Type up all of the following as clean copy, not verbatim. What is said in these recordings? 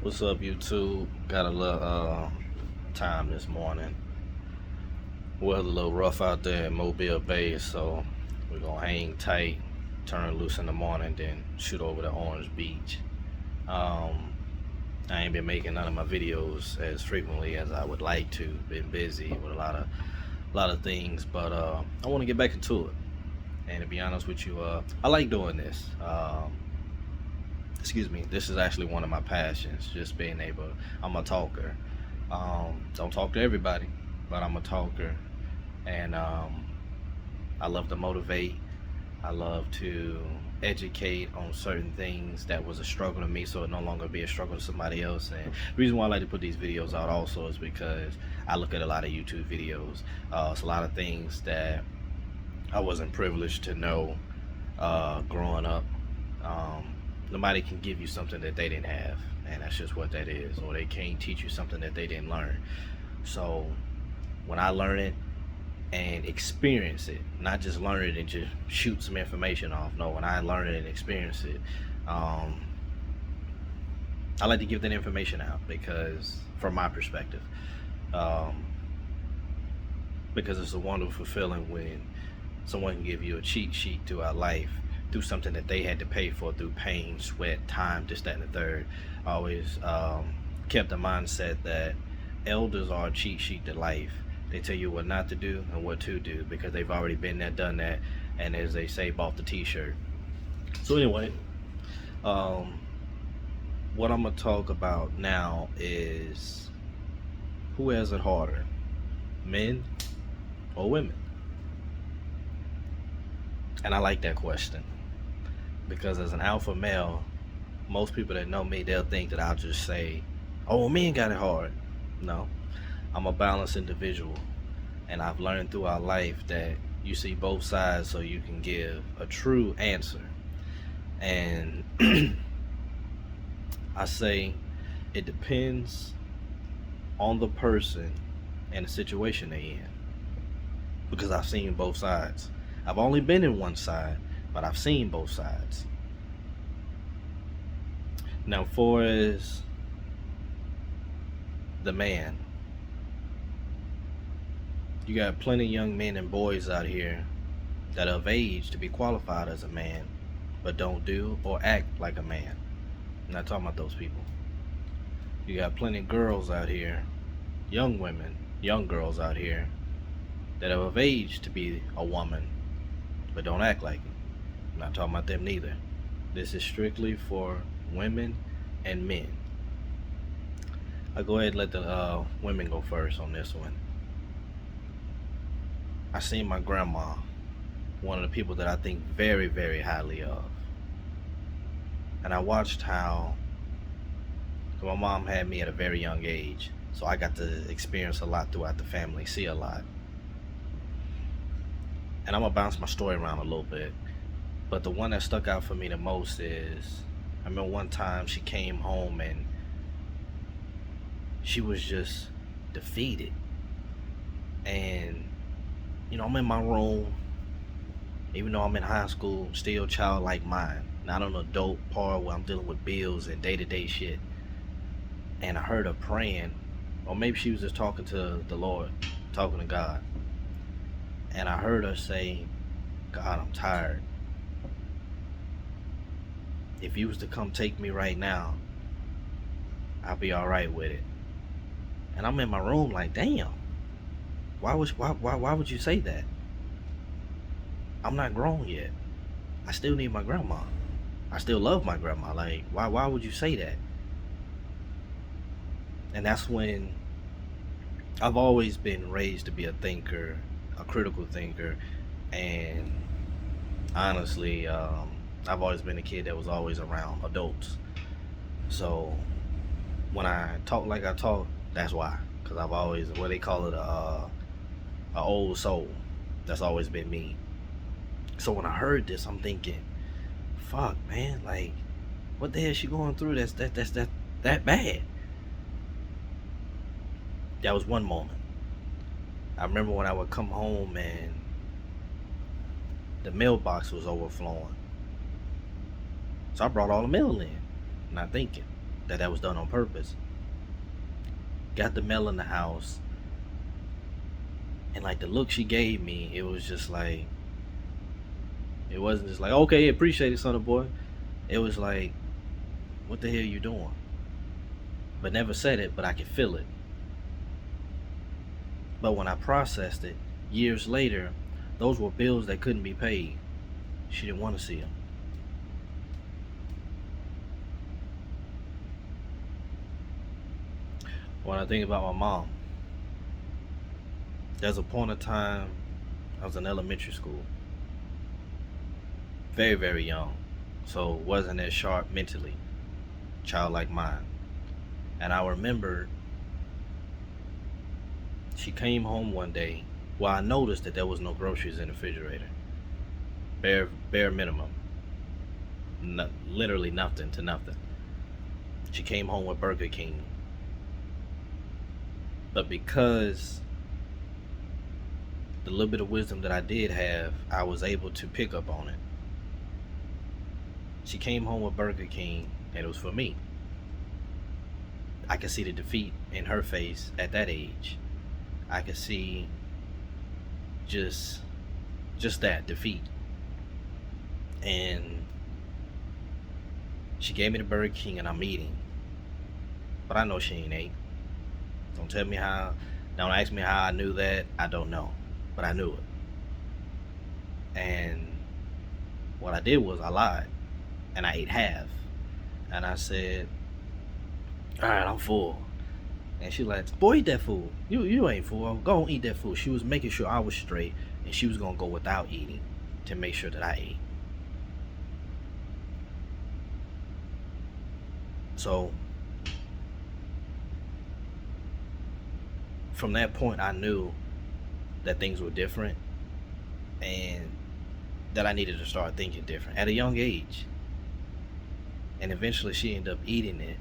What's up, YouTube? Got a little time this morning. Weather a little rough out there in Mobile Bay, so we're gonna hang tight, turn loose in the morning, then shoot over to Orange Beach. Um, I ain't been making none of my videos as frequently as I would like to. Been busy with a lot of things, but I want to get back into it. And to be honest with you, I like doing this. Excuse me. This is actually one of my passions. Just being able. I'm a talker. Don't talk to everybody, but I'm a talker, and I love to motivate. I love to educate on certain things that was a struggle to me, so it no longer be a struggle to somebody else. And the reason why I like to put these videos out also is because I look at a lot of YouTube videos. It's a lot of things that I wasn't privileged to know growing up. Um, Nobody can give you something that they didn't have, and that's just what that is. Or they can't teach you something that they didn't learn. So when I learn it and experience it, not just learn it and just shoot some information off. No, when I learn it and experience it, um, I like to give that information out because, from my perspective, um, because it's a wonderful feeling when someone can give you a cheat sheet throughout life through something that they had to pay for through pain, sweat, time, this, that, and the third. I always kept the mindset that elders are a cheat sheet to life. They tell you what not to do and what to do because they've already been there, done that, and as they say, bought the T-shirt. So anyway, um, what I'm gonna talk about now is who has it harder, men or women? And I like that question because as an alpha male, most people that know me, they'll think that I'll just say, "Oh, men got it hard." No, I'm a balanced individual, and I've learned throughout life that you see both sides so you can give a true answer. And I say it depends on the person and the situation they're in because I've seen both sides. I've only been in one side, but I've seen both sides. Now, for as the man, you got plenty of young men and boys out here that are of age to be qualified as a man, but don't do or act like a man. I'm not talking about those people. You got plenty of girls out here, young women, young girls out here that are of age to be a woman, but don't act like it. I'm not talking about them neither. This is strictly for women and men. I'll go ahead and let the women go first on this one. I seen my grandma, one of the people that I think very, very highly of. And I watched how my mom had me at a very young age. So I got to experience a lot throughout the family, see a lot. And I'm going to bounce my story around a little bit. But the one that stuck out for me the most is I remember one time she came home and she was just defeated. And, I'm in my room, even though I'm in high school, still childlike mind. Not on an adult part where I'm dealing with bills and day to day shit. And I heard her praying, or maybe she was just talking to the Lord, talking to God. And I heard her say, "God, I'm tired. If you was to come take me right now, I'll be all right with it." And I'm in my room like, damn, why would you say that? I'm not grown yet. I still need my grandma. I still love my grandma. Like, why would you say that? And that's when I've always been raised to be a thinker, a critical thinker, and honestly, I've always been a kid that was always around adults. So when I talk like I talk, that's why. Because I've always, what they call it, a old soul. That's always been me. So when I heard this, I'm thinking, fuck, man, like, what the hell is she going through? That bad. That was one moment. I remember when I would come home and the mailbox was overflowing. So I brought all the mail in, not thinking. that was done on purpose. Got the mail in the house, and like the look she gave me, it was just like, it wasn't just like, okay, appreciate it, son of boy. It was like, what the hell you doing? But never said it, but I could feel it. But when I processed it, years later, those were bills that couldn't be paid. She didn't want to see them. When I think about my mom, there's a point of time I was in elementary school. Very, very young. So wasn't as sharp mentally. Childlike mind. And I remember she came home one day. Well, I noticed that there was no groceries in the refrigerator. Bare minimum. Literally nothing to nothing. She came home with Burger King. But because the little bit of wisdom that I did have, I was able to pick up on it. She came home with Burger King, and it was for me. I could see the defeat in her face at that age. I could see just that defeat. And she gave me the Burger King, and I'm eating. But I know she ain't ate. Don't ask me how I knew that. I don't know. But I knew it. And what I did was I lied. And I ate half. And I said, alright, I'm full. And she like, boy, eat that food. You ain't full. Go on, eat that food. She was making sure I was straight. And she was going to go without eating to make sure that I ate. So from that point, I knew that things were different and that I needed to start thinking different at a young age. And eventually she ended up eating it.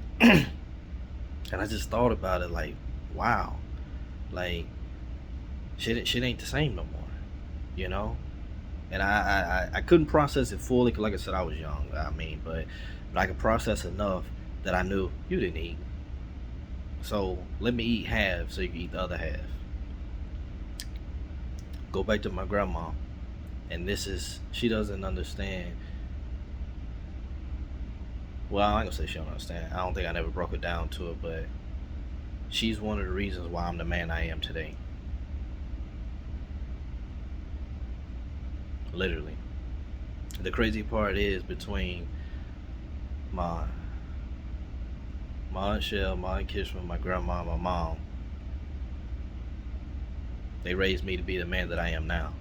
And I just thought about it like, wow, like shit ain't the same no more, you know? And I couldn't process it fully, because like I said, I was young, but I could process enough that I knew you didn't eat. So let me eat half so you can eat the other half. Go back to my grandma, and she doesn't understand. Well, I ain't gonna say she don't understand. I don't think I never broke it down to her, but she's one of the reasons why I'm the man I am today. Literally. The crazy part is, between my Aunt Shell, my Aunt Kishma, my grandma, and my mom, they raised me to be the man that I am now.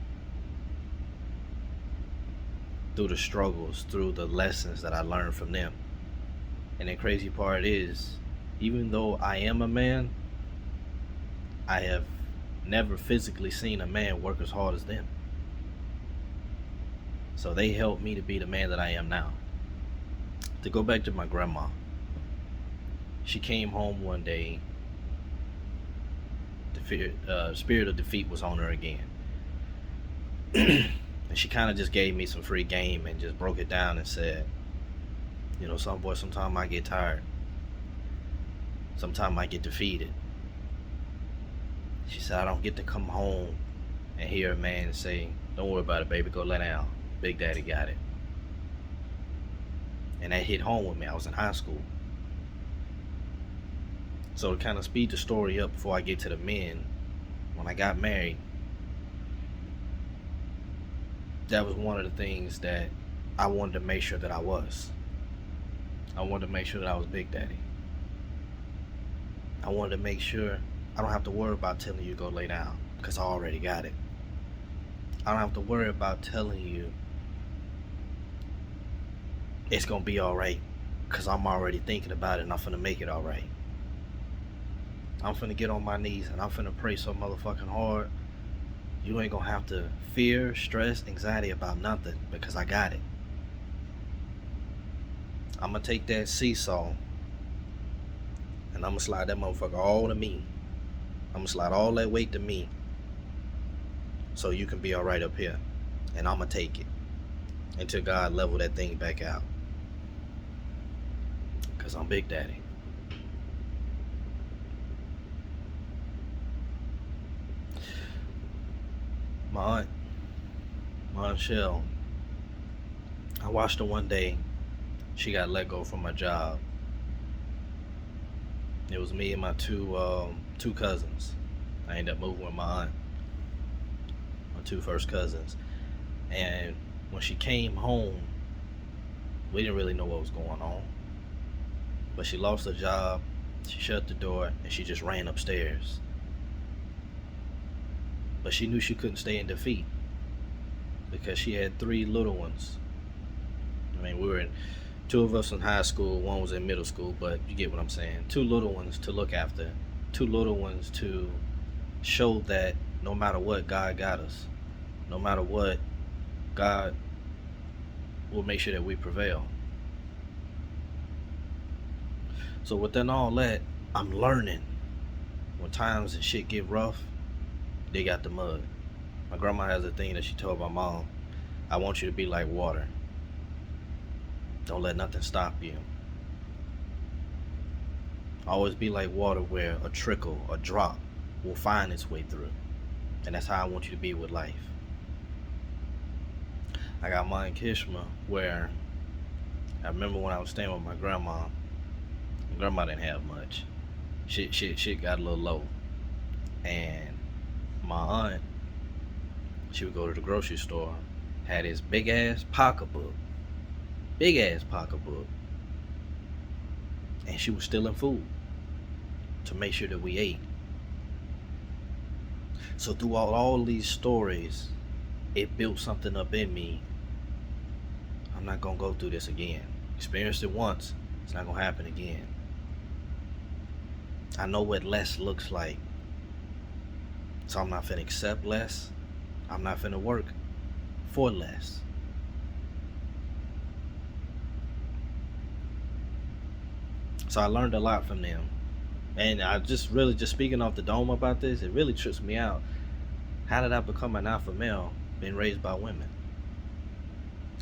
Through the struggles, through the lessons that I learned from them. And the crazy part is, even though I am a man, I have never physically seen a man work as hard as them. So they helped me to be the man that I am now. To go back to my grandma, she came home one day, the spirit of defeat was on her again. And she kind of just gave me some free game and just broke it down and said, son boy, sometimes I get tired. Sometimes I get defeated. She said, I don't get to come home and hear a man say, don't worry about it, baby, go lay down. Big Daddy got it. And that hit home with me. I was in high school. So to kind of speed the story up before I get to the men, when I got married, that was one of the things that I wanted to make sure that I was. I wanted to make sure that I was Big Daddy. I wanted to make sure I don't have to worry about telling you to go lay down, because I already got it. I don't have to worry about telling you it's going to be alright, because I'm already thinking about it and I'm finna make it alright. I'm finna get on my knees and I'm finna pray so motherfucking hard. You ain't gonna have to fear, stress, anxiety about nothing, because I got it. I'm gonna take that seesaw and I'm gonna slide that motherfucker all to me. I'm gonna slide all that weight to me so you can be alright up here. And I'm gonna take it until God level that thing back out, because I'm Big Daddy. My aunt, my aunt Shell, I watched her one day. She got let go from her job. It was me and my two cousins. I ended up moving with my aunt, my two first cousins. And when she came home, we didn't really know what was going on. But she lost her job, she shut the door, and she just ran upstairs. But she knew she couldn't stay in defeat because she had three little ones. I mean, two of us in high school, one was in middle school, but you get what I'm saying. Two little ones to look after, two little ones to show that no matter what, God got us. No matter what, God will make sure that we prevail. So within all that, I'm learning. When times and shit get rough, dig out the mud. My grandma has a thing that she told my mom, I want you to be like water. Don't let nothing stop you. Always be like water where a trickle, a drop will find its way through. And that's how I want you to be with life. I got mine Kishma where I remember when I was staying with my grandma. My grandma didn't have much. Shit got a little low. And my aunt, she would go to the grocery store, had this big ass pocketbook. And she was stealing food to make sure that we ate. So throughout all these stories, it built something up in me. I'm not gonna go through this again. Experienced it once, it's not gonna happen again. I know what less looks like. So I'm not finna accept less. I'm not finna work for less. So I learned a lot from them. And I just speaking off the dome about this, it really trips me out. How did I become an alpha male being raised by women?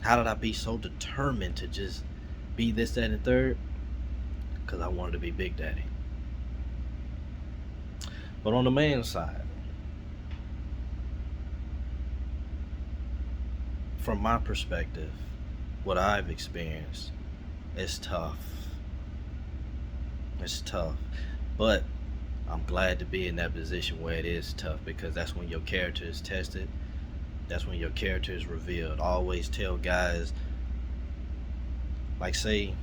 How did I be so determined to just be this, that, and the third? Because I wanted to be Big Daddy. But on the man's side, from my perspective, what I've experienced is tough. It's tough. But I'm glad to be in that position where it is tough, because that's when your character is tested. That's when your character is revealed. I always tell guys, like, say,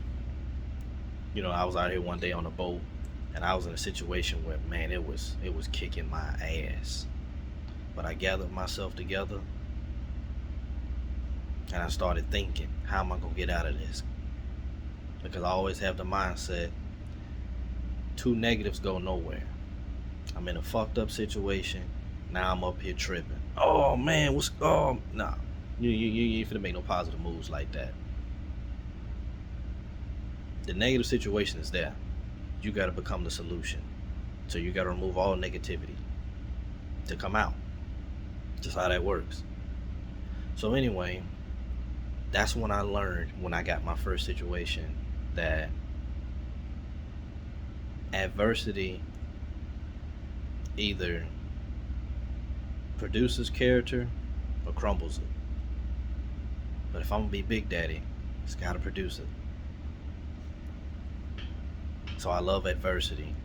I was out here one day on a boat and I was in a situation where, man, it was kicking my ass. But I gathered myself together and I started thinking, how am I gonna get out of this? Because I always have the mindset, two negatives go nowhere. I'm in a fucked up situation. Now I'm up here tripping. Oh man, nah. You ain't finna make no positive moves like that. The negative situation is there. You gotta become the solution. So you gotta remove all negativity to come out. Just how that works. So anyway, that's when I learned, when I got my first situation, that adversity either produces character or crumbles it. But if I'm gonna be Big Daddy, it's gotta produce it. So I love adversity,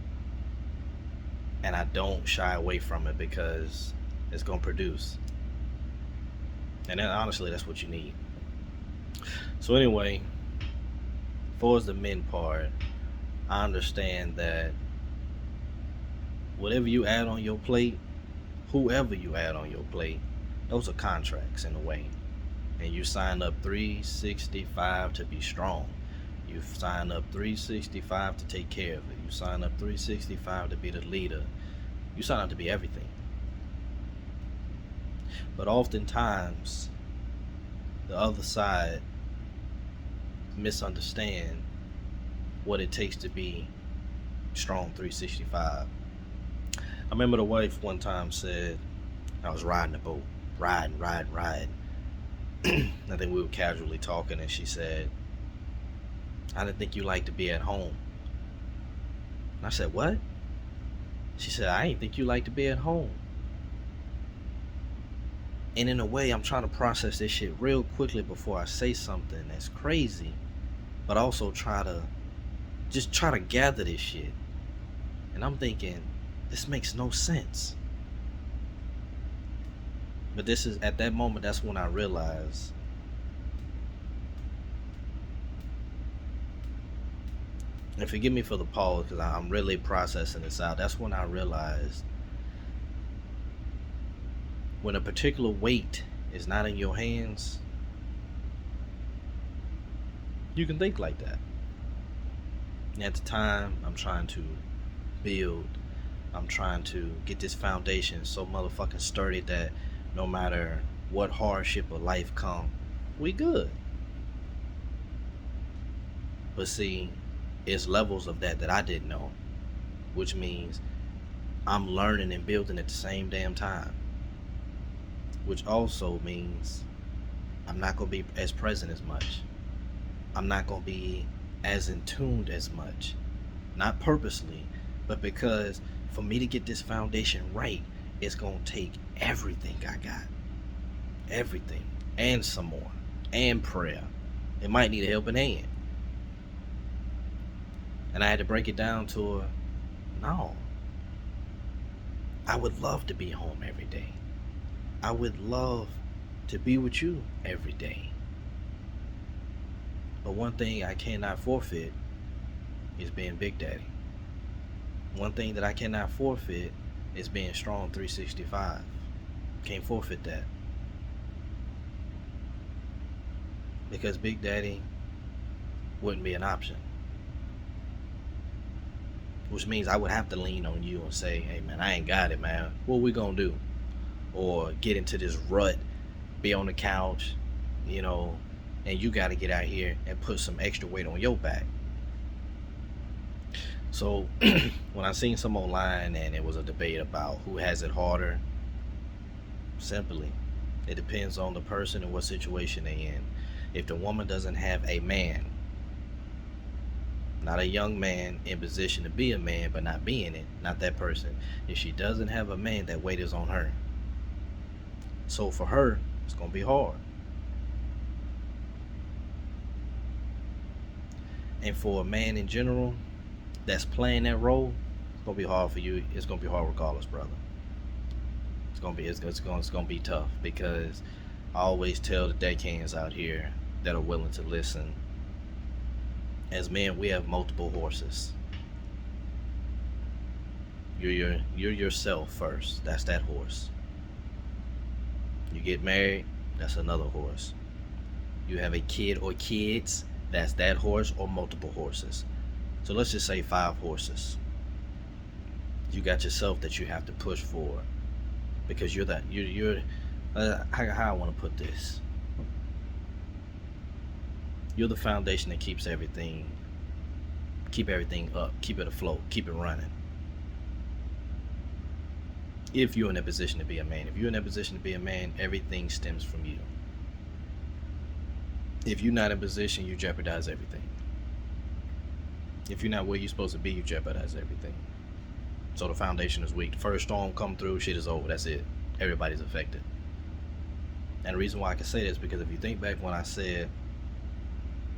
and I don't shy away from it because it's gonna produce. And then honestly, that's what you need. So anyway, for as the men part, I understand that whatever you add on your plate, whoever you add on your plate, those are contracts in a way. And you sign up 365 to be strong. You sign up 365 to take care of it. You sign up 365 to be the leader. You sign up to be everything. But oftentimes, the other side misunderstand what it takes to be strong 365. I remember the wife one time said, I was riding the boat, riding. I think we were casually talking, and she said, I didn't think you liked to be at home. And I said, what? She said, I didn't think you liked to be at home. And in a way, I'm trying to process this shit real quickly before I say something that's crazy, but also try to gather this shit. And I'm thinking, this makes no sense. But this is, at that moment, that's when I realized, and forgive me for the pause because I'm really processing this out. That's when I realized when a particular weight is not in your hands, you can think like that. And at the time, I'm trying to build, I'm trying to get this foundation so motherfucking sturdy that no matter what hardship of life come, we good. But see, it's levels of that I didn't know, which means I'm learning and building at the same damn time, which also means I'm not going to be as present as much. I'm not going to be as in tuned as much. Not purposely, but because for me to get this foundation right, it's going to take everything I got. Everything. And some more. And prayer. It might need a helping hand. And I had to break it down to no. I would love to be home every day. I would love to be with you every day. But one thing I cannot forfeit is being Big Daddy. One thing that I cannot forfeit is being strong 365. Can't forfeit that. Because Big Daddy wouldn't be an option. Which means I would have to lean on you and say, hey man, I ain't got it, man. What we gonna do? Or get into this rut, be on the couch, and you gotta get out here and put some extra weight on your back. So when I seen some online and it was a debate about who has it harder, simply, it depends on the person and what situation they're in. If the woman doesn't have a man, not a young man in position to be a man but not being it, not that person. If she doesn't have a man, that weight is on her. So for her, it's gonna be hard. And for a man in general that's playing that role, it's gonna be hard for you. It's gonna be hard regardless, brother. It's gonna be tough, because I always tell the deckhands out here that are willing to listen, as men, we have multiple horses. You're yourself first. That's that horse. You get married, that's another horse. You have a kid or kids, that's that horse or multiple horses. So let's just say 5 horses. You got yourself that you have to push forward, because you're how I want to put this. You're the foundation that keep everything up, keep it afloat, keep it running. If you're in a position to be a man. If you're in a position to be a man, everything stems from you. If you're not in position, you jeopardize everything. If you're not where you're supposed to be, you jeopardize everything. So the foundation is weak. The first storm come through, shit is over. That's it. Everybody's affected. And the reason why I can say this is because if you think back when I said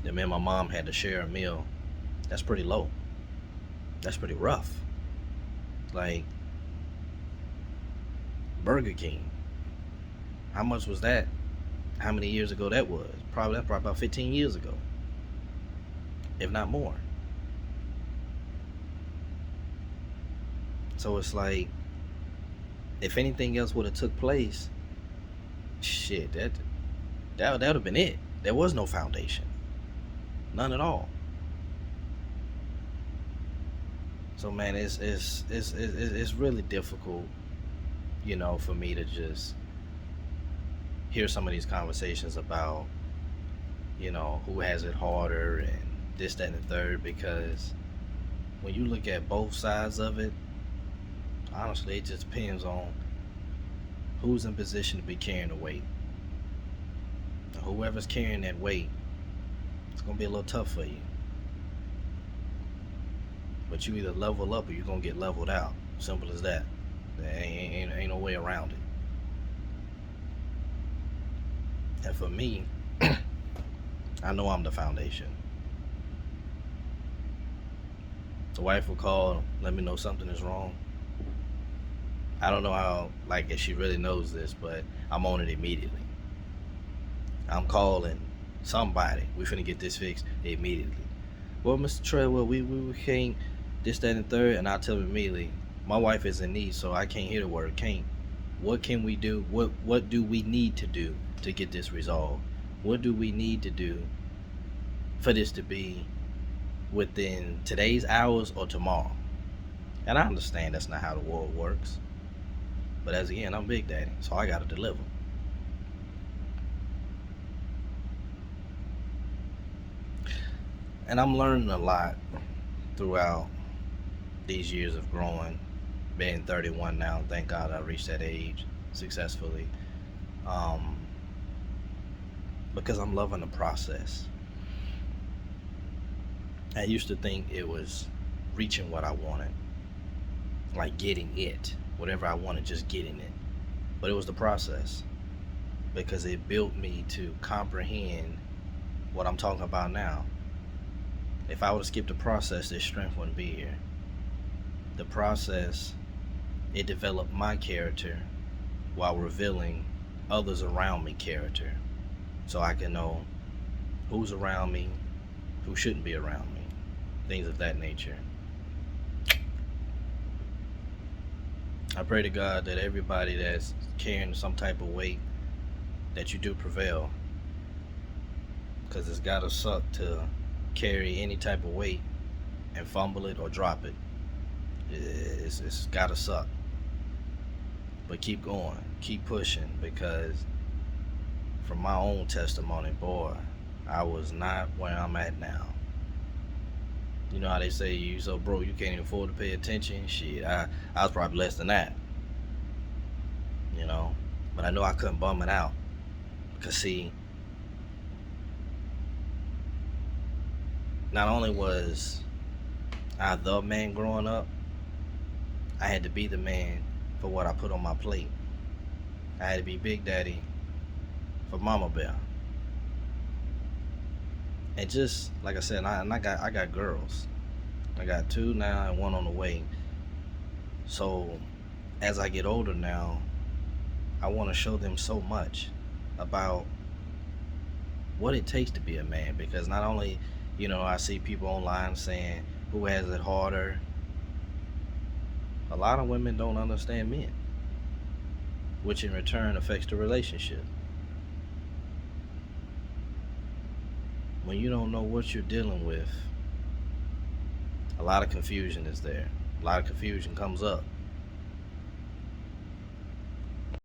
that me and my mom had to share a meal, that's pretty low. That's pretty rough. Like Burger King. How much was that? How many years ago that was? Probably about 15 years ago, if not more. So it's like, if anything else would have took place, shit, that would have been it. There was no foundation, none at all. So man, it's really difficult, for me to just hear some of these conversations about, who has it harder and this, that, and the third, because when you look at both sides of it, honestly, it just depends on who's in position to be carrying the weight. Whoever's carrying that weight, it's gonna be a little tough for you. But you either level up or you're gonna get leveled out. Simple as that. There ain't no way around it. And for me, I know I'm the foundation. The wife will call, let me know something is wrong. I don't know how, like, if she really knows this, but I'm on it immediately. I'm calling somebody. We finna get this fixed immediately. Well, Mr. Treadwell, we can't this, that, and third, and I tell him immediately, my wife is in need, so I can't hear the word can't. What can we do? What do we need to do to get this resolved? What do we need to do for this to be within today's hours or tomorrow? And I understand that's not how the world works. But as again, I'm Big Daddy, so I gotta deliver. And I'm learning a lot throughout these years of growing, being 31 now. Thank God I reached that age successfully. Um, because I'm loving the process. I used to think it was reaching what I wanted, like getting it, whatever I wanted, just getting it. But it was the process, because it built me to comprehend what I'm talking about now. If I would have skipped the process, this strength wouldn't be here. The process, it developed my character while revealing others around me character, so I can know who's around me, who shouldn't be around me, things of that nature. I pray to God that everybody that's carrying some type of weight, that you do prevail, because it's gotta suck to carry any type of weight and fumble it or drop it. It's gotta suck. But keep going, keep pushing, because from my own testimony, boy, I was not where I'm at now. You know how they say you so broke you can't even afford to pay attention? Shit, I was probably less than that. You know? But I know I couldn't bum it out. Because see, not only was I the man growing up, I had to be the man for what I put on my plate. I had to be Big Daddy for Mama Bear. And just like I said, I got girls. I got 2 now and 1 on the way. So as I get older now, I want to show them so much about what it takes to be a man. Because not only, I see people online saying who has it harder. A lot of women don't understand men, which in return affects the relationship. When you don't know what you're dealing with, a lot of confusion is there. A lot of confusion comes up.